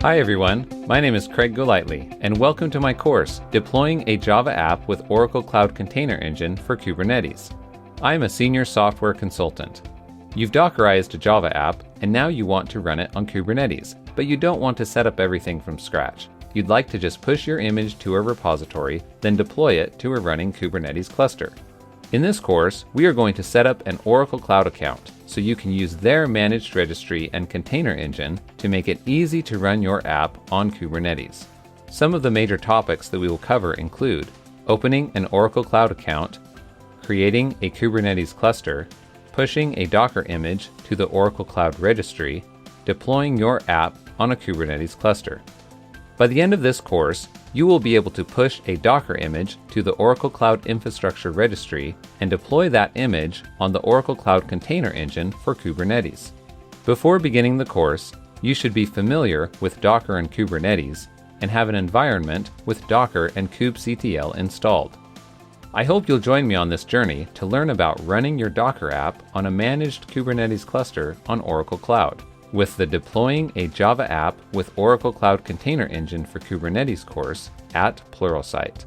Hi everyone, my name is Craig Golightly, and welcome to my course, Deploying a Java App with Oracle Cloud Container Engine for Kubernetes. I am a senior software consultant. You've Dockerized a Java app, and now you want to run it on Kubernetes, but you don't want to set up everything from scratch. You'd like to just push your image to a repository, then deploy it to a running Kubernetes cluster. In this course, we are going to set up an Oracle Cloud account, so you can use their managed registry and container engine to make it easy to run your app on Kubernetes. Some of the major topics that we will cover include opening an Oracle Cloud account, creating a Kubernetes cluster, pushing a Docker image to the Oracle Cloud Registry, deploying your app on a Kubernetes cluster. By the end of this course, you will be able to push a Docker image to the Oracle Cloud Infrastructure Registry and deploy that image on the Oracle Cloud Container Engine for Kubernetes. Before beginning the course, you should be familiar with Docker and Kubernetes and have an environment with Docker and kubectl installed. I hope you'll join me on this journey to learn about running your Docker app on a managed Kubernetes cluster on Oracle Cloud, with the Deploying a Java App with Oracle Cloud Container Engine for Kubernetes course at Pluralsight.